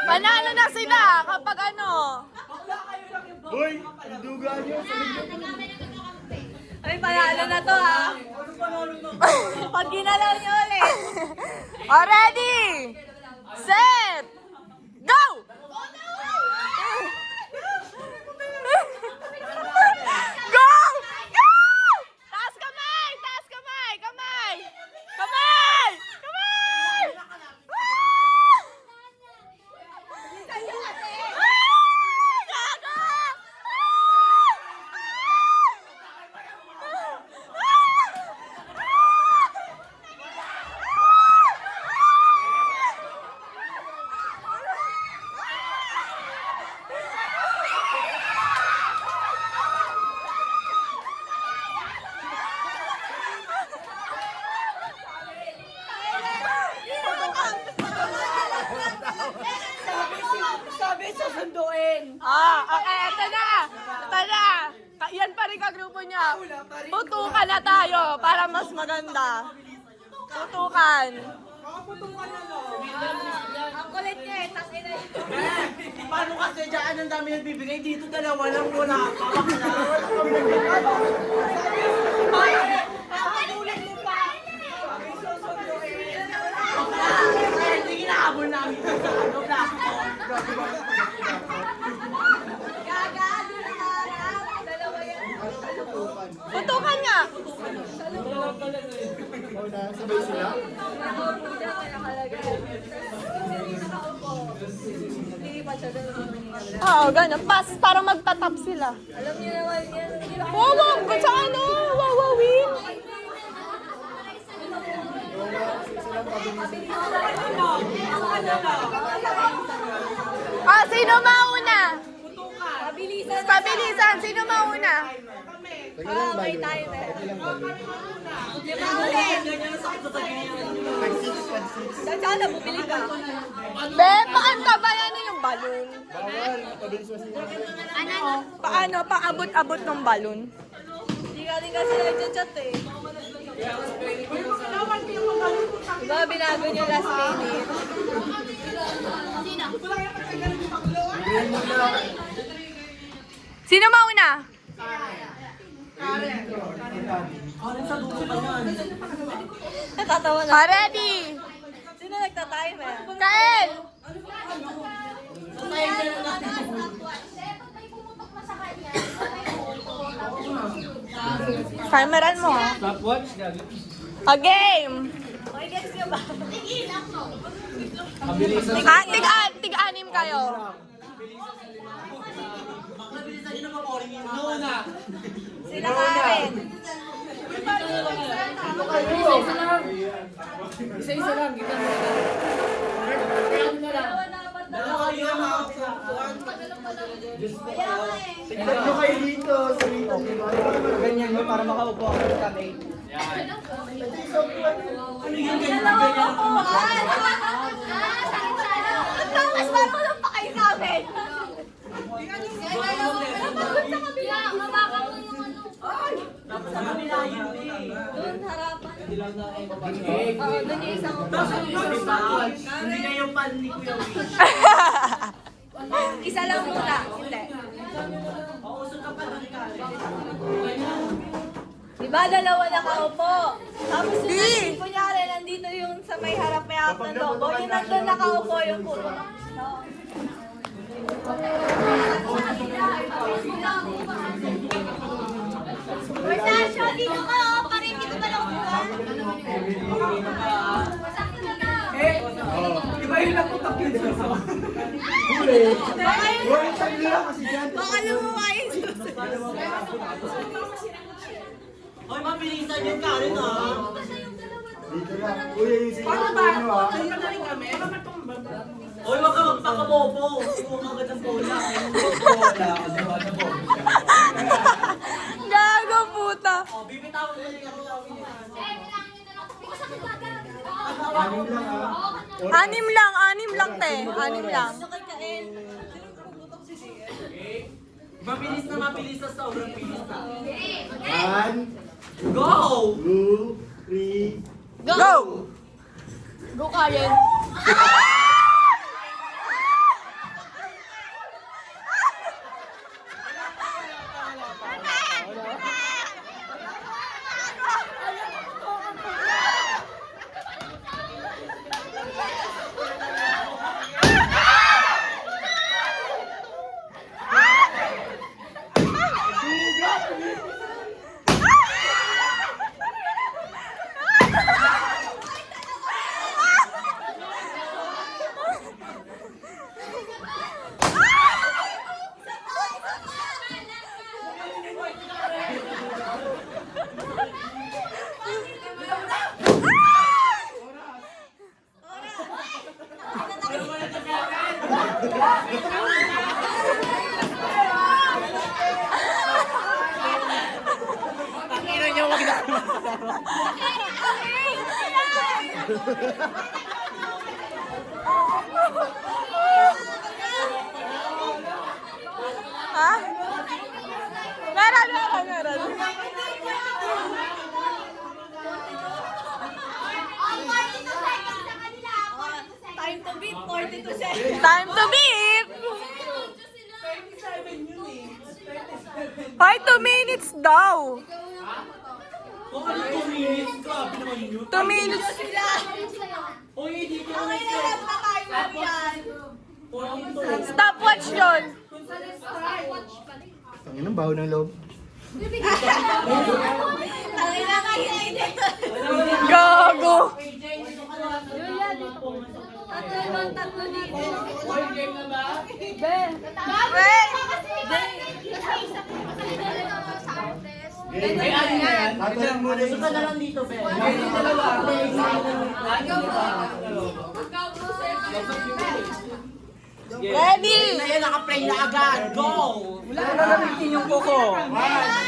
Panalo na sila kapag ano. Hoy, ang duga niyo. Ay, panalo na to ha. Pag ginalaw niyo ulit. Oh, ready? Set! Go! Go! Go! Taas kamay! Taas kamay! Kamay! Kamay! Kamay! Sabi susunduin. Okay, ito na. Ito na. Yan pa rin ka-grupo niya. Tutukan na tayo para mas maganda. Tutukan. Ang kulit niya eh. Tangina ito. Paano kasi dyan ang dami nagbibigay dito dalawa lang wala pa. Ang ulit mo pa. Sabi susunduin. Hindi ginahabol namin sa ano plastic. Tutukan niya. Sabay sila. Oo, ganun. Para magtatap sila. Alam niyo naman yan. Wawag! Sa ano? Wawawin! Sino mauna? Pabilisan. Pabilisan. Sino mauna? Teka lang, May balo. timer. Teka lang, balo. Lima ulit. Sana bumili ka. Be, paano ba yan yung balon? Bawal, pabilis mo sila. Paano? Paabot-abot ng balon? Hindi ka rin kasi nag-chat eh. Diba binago niyo last minute? Sino mauna? Natatawa na. Ready? Sino nagta-timer? Kael! Timeran mo ha. Stopwatch gabi. A game! Okay, gets niyo ba? Tig-anim kayo. Sila Karen. Isa-isa lang. Dalawa yun ha. Tatlo kayo dito. Ganyan mo para makaupo ako ng kamay. Ano yun? Ganyan ako. Tapos parang walang pa kayo namin. Tapos sa kabila yun eh. Doon, harapan. Okay. Oo, doon yung isang upo. Hindi na yung pan ni Kuya Wish. Isa lang muna. Hindi. Pausog ka pa ng kare. Diba dalawa nakaupo? Tapos yung kunyari, nandito yung sa may harap may hawak ng logo. Yung nandun nakaupo yung puro. Versace, dito ka oh. Parang dito ka lang Di ba yung naputak yun sa Huli. Hoy, sagli lang kasi dyan. baka lumuha yung Hoy, mabilisan yung Karen ha. Dito lang. Uy, yung sige. Paano ba? Hoy, wag ka magpakabobo. Huwag ka agad ng bola. Bola. Kasi wala na bola. Gago puta. Oh, bibitawan mo yung Anim lang ha. Anim lang te. Anim lang. Mabilis na sobrang bilis na. 1, Go! 2, 3. Go! Go Karen. Ha? Meron. Time to beat, 42 seconds. Time to beat! Hoy, 2 minutes daw. Kung ano 2 minutes, grabe naman yun. 2 minutes. Sila. Uy, hindi ko Okay na lang na timer yan. Stopwatch yun. Ang inang baho ng loob. Tangin na kayo dito. Gago. Tatlo dito. Wait. May ano na yan? Tatanong muna yung Suka na lang dito, Ben. Ready? Ayan, naka-play na agad. Go! Wala na gamitin yung kuko. 1,